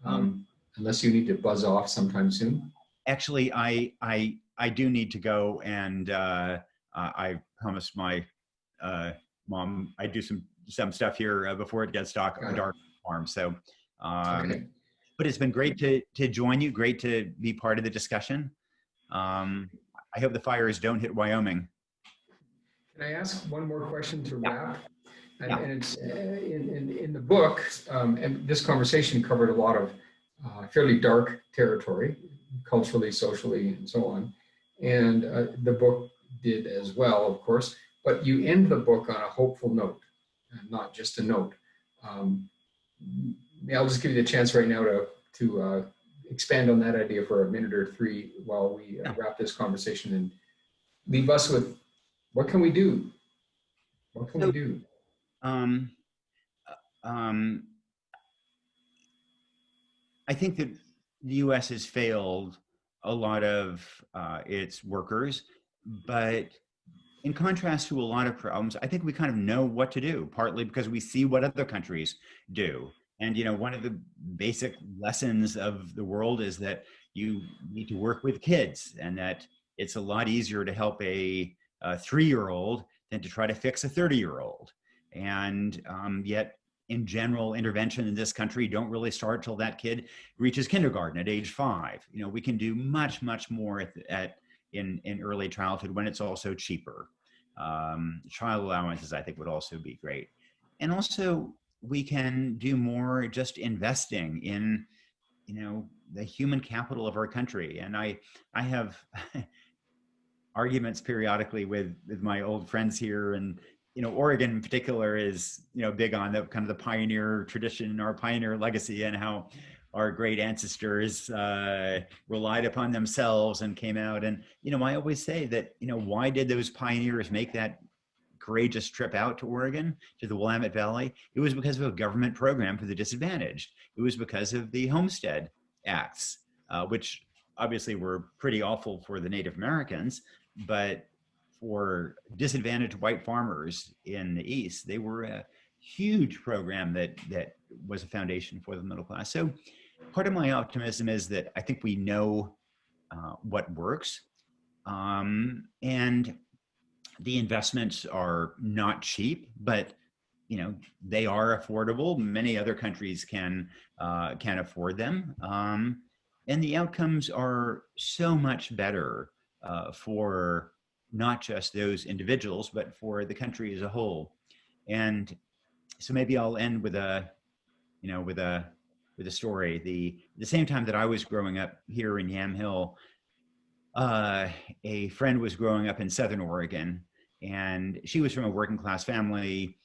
unless you need to buzz off sometime soon. Actually, I do need to go, and I promised my mom I'd do some stuff here before it gets dark farm. So, Okay. but it's been great to join you. Great to be part of the discussion. I hope the fires don't hit Wyoming. Can I ask one more question to wrap? Yeah. And it's in the book, and this conversation covered a lot of fairly dark territory, culturally, socially, and so on. And the book did as well, of course. But you end the book on a hopeful note, not just a note. I'll just give you the chance right now to expand on that idea for a minute or three while we wrap this conversation and leave us with, what can we do? What can we do? I think that the U.S. has failed a lot of its workers, but in contrast to a lot of problems, I think we kind of know what to do, partly because we see what other countries do. And, one of the basic lessons of the world is that you need to work with kids, and that it's a lot easier to help a 3-year-old than to try to fix a 30-year-old. And yet, in general, intervention in this country don't really start till that kid reaches kindergarten at age 5. We can do much, much more in early childhood when it's also cheaper. Child allowances, I think, would also be great. And also, we can do more just investing in, the human capital of our country. And I have arguments periodically with my old friends here, and Oregon in particular is big on the kind of the pioneer tradition, our pioneer legacy, and how our great ancestors relied upon themselves and came out. And I always say that why did those pioneers make that courageous trip out to Oregon, to the Willamette Valley, it was because of a government program for the disadvantaged. It was because of the Homestead Acts, which obviously were pretty awful for the Native Americans, but for disadvantaged white farmers in the East, they were a huge program that was a foundation for the middle class. So part of my optimism is that I think we know what works, and the investments are not cheap, but they are affordable. Many other countries can afford them, and the outcomes are so much better for not just those individuals, but for the country as a whole. And so maybe I'll end with a story. The same time that I was growing up here in Yamhill, a friend was growing up in Southern Oregon, and she was from a working class family.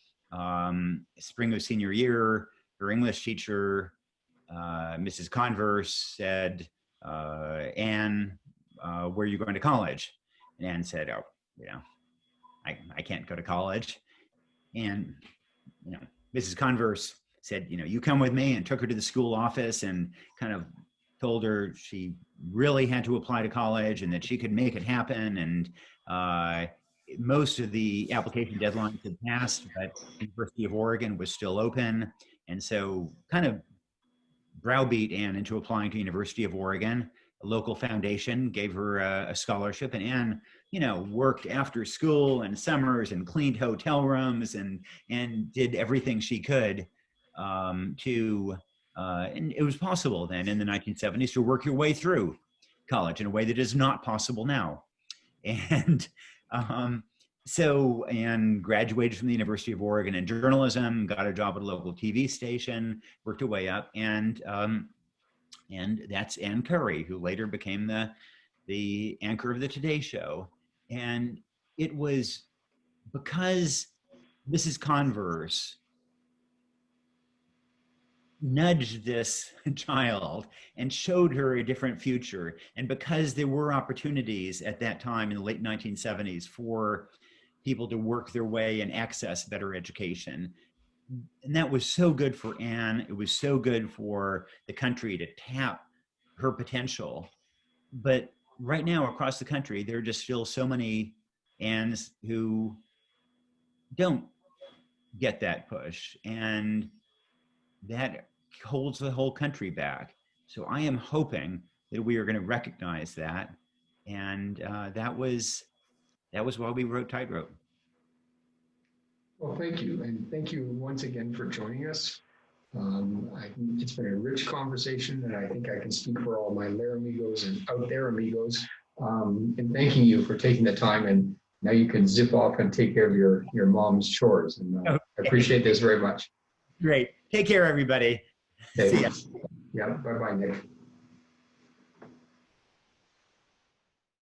Spring of senior year, her English teacher, Mrs. Converse, said, "Anne, where are you going to college?" And Anne said, "Oh, I can't go to college." And Mrs. Converse said, "You come with me," and took her to the school office and kind of told her she really had to apply to college and that she could make it happen. And most of the application deadlines had passed, but the University of Oregon was still open. And so kind of browbeat Anne into applying to University of Oregon. A local foundation gave her a scholarship, and Anne, worked after school and summers and cleaned hotel rooms and did everything she could and it was possible then in the 1970s to work your way through college in a way that is not possible now. And so Anne graduated from the University of Oregon in journalism, got a job at a local TV station, worked her way up, and that's Ann Curry, who later became the anchor of the Today Show. And it was because Mrs. Converse nudged this child and showed her a different future. And because there were opportunities at that time in the late 1970s for people to work their way and access better education, and that was so good for Anne. It was so good for the country to tap her potential. But right now across the country, there are just still so many Annes who don't get that push, and that holds the whole country back. So I am hoping that we are going to recognize that, and that was why we wrote Tightrope. Well, thank you, and thank you once again for joining us. It's been a rich conversation, and I think I can speak for all my Lair amigos and out there amigos in thanking you for taking the time. And now you can zip off and take care of your mom's chores. And Okay. I appreciate this very much. Great. Take care, everybody. Okay. See ya. Yeah. Bye-bye, Nick.